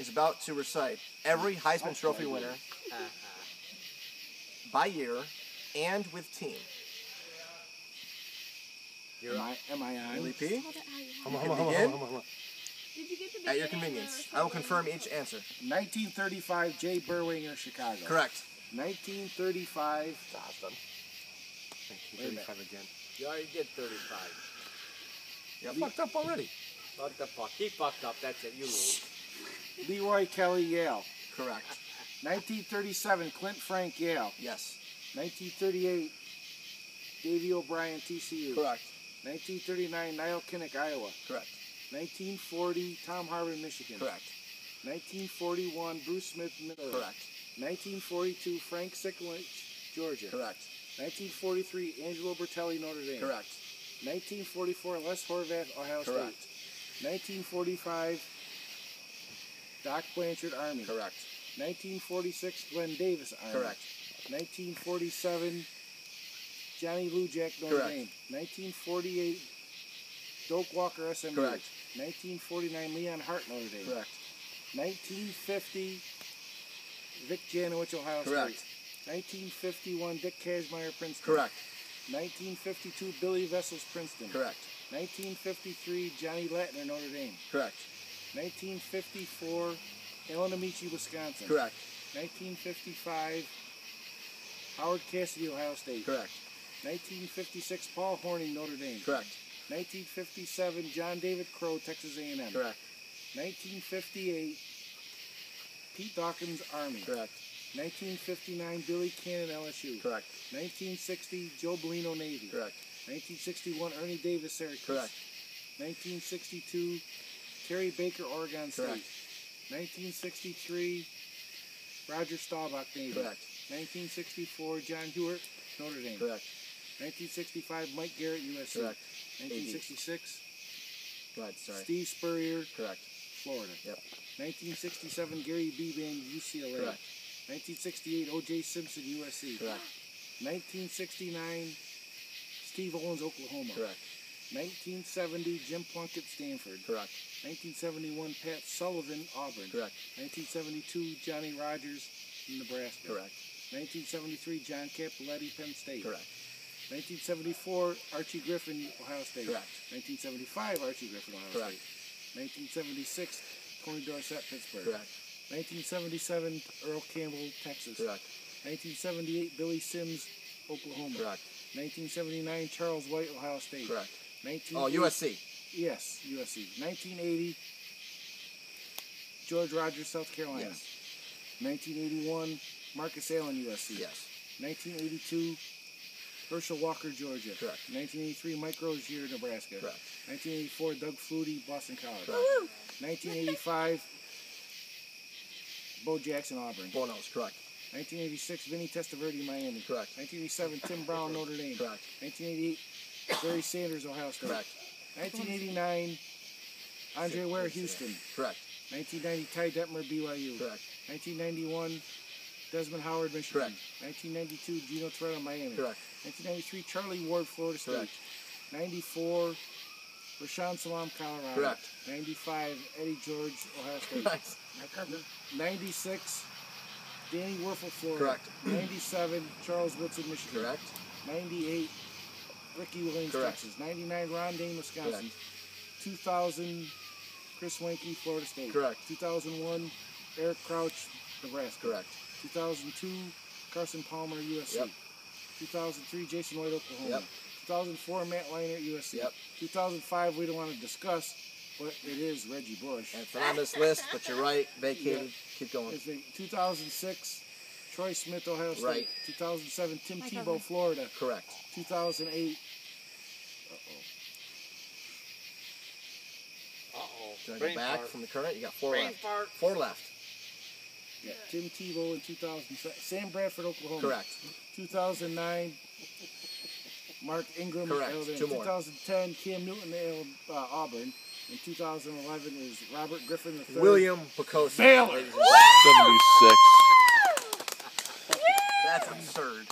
is about to recite every Heisman Trophy winner by year and with team. Am I on? Billy P. Did you get the At your convenience. I will confirm each answer. 1935, Jay Berwanger, Chicago. Correct. 1935. Awesome. 1935 again. You already did 35. Yeah, fucked up already. What the fuck? He fucked up. That's it. You lose. Leroy Kelly, Yale. Correct. 1937, Clint Frank, Yale. Yes. 1938, Davey O'Brien, TCU. Correct. 1939, Niall Kinnick, Iowa. Correct. 1940, Tom Harvin, Michigan. Correct. 1941, Bruce Smith, Minnesota. Correct. 1942, Frank Sikowicz, Georgia. Correct. 1943, Angelo Bertelli, Notre Dame. Correct. 1944, Les Horvath, Ohio Correct. State. 1945, Doc Blanchard, Army. Correct. 1946, Glenn Davis, Army. Correct. 1947, Johnny Lujack, Notre Correct. Dame. 1948, Doak Walker, SMU. Correct. 1949, Leon Hart, Notre Dame. Correct. 1950, Vic Janowicz, Ohio Correct. State. 1951, Dick Kazmaier, Princeton. Correct. 1952, Billy Vessels, Princeton. Correct. 1953, Johnny Latner, Notre Dame. Correct. 1954, Alan Amici, Wisconsin. Correct. 1955, Howard Cassidy, Ohio State. Correct. 1956, Paul Horning, Notre Dame. Correct. 1957, John David Crow, Texas A&M. Correct. 1958, Pete Dawkins, Army. Correct. 1959, Billy Cannon, LSU. Correct. 1960, Joe Bellino, Navy. Correct. 1961, Ernie Davis, Syracuse. Correct. 1962, Terry Baker, Oregon State. Correct. 1963, Roger Staubach, Navy. Correct. 1964, John Hewitt, Notre Dame. Correct. 1965, Mike Garrett, USC. Correct. 1966, Go ahead, sorry. Steve Spurrier, Correct. Florida. Yep. 1967, Gary Beban, UCLA. Correct. 1968, O.J. Simpson, USC. Correct. 1969, Steve Owens, Oklahoma. Correct. 1970, Jim Plunkett, Stanford. Correct. 1971, Pat Sullivan, Auburn. Correct. 1972, Johnny Rogers, Nebraska. Correct. 1973, John Cappelletti, Penn State. Correct. 1974, Archie Griffin, Ohio State. Correct. 1975, Archie Griffin, Ohio Correct. State. 1976, Tony Dorsett, Pittsburgh. Correct. 1977, Earl Campbell, Texas. Correct. 1978, Billy Sims, Oklahoma. Correct. 1979, Charles White, Ohio State. Correct. 1980, Oh, USC. Yes, USC. 1980, George Rogers, South Carolina. Yes. 1981, Marcus Allen, USC. Yes. 1982, Herschel Walker, Georgia. Correct. 1983, Mike Rozier, Nebraska. Correct. 1984, Doug Flutie, Boston College. Correct. 1985, Bo Jackson, Auburn. Bonos. Correct. 1986, Vinny Testaverde, Miami. Correct. 1987, Tim Brown, Notre Dame. Correct. 1988, Barry Sanders, Ohio State. Correct. 1989, Andre Ware, Houston. Correct. 1990, Ty Detmer, BYU. Correct. 1991, Desmond Howard, Michigan. Correct. 1992, Gino Toretta, Miami. Correct. 1993, Charlie Ward, Florida State. Correct. 94, Rashawn Salam, Colorado. Correct. 95, Eddie George, Ohio State. Correct. 96, Danny Werfel, Florida. Correct. 97, Charles Woodson, Michigan. Correct. 98, Ricky Williams, Correct. Texas. 99, Ron Dane, Wisconsin. Correct. 2000, Chris Wenke, Florida State. Correct. 2001, Eric Crouch, Nebraska. Correct. 2002, Carson Palmer, USC. Yep. 2003, Jason White, Oklahoma. Yep. 2004, Matt Leinart, USC. Yep. 2005, we don't want to discuss, but it is Reggie Bush. And it's not on this list, but you're right. Vacated. Keep going. It's 2006, Troy Smith, Ohio State. Right. 2007, Tim Tebow, Florida. Correct. 2008. Do you want to go back from the current? You got four Brain left. fart. Four left. Yeah, Tim Tebow in 2007. Sam Bradford, Oklahoma. Correct. 2009, Mark Ingram, Correct. Alabama. Two more. 2010, Cam Newton, Auburn. In 2011 is Robert Griffin III. William Pocosa. Baylor. ladies and gentlemen. 76. That's absurd.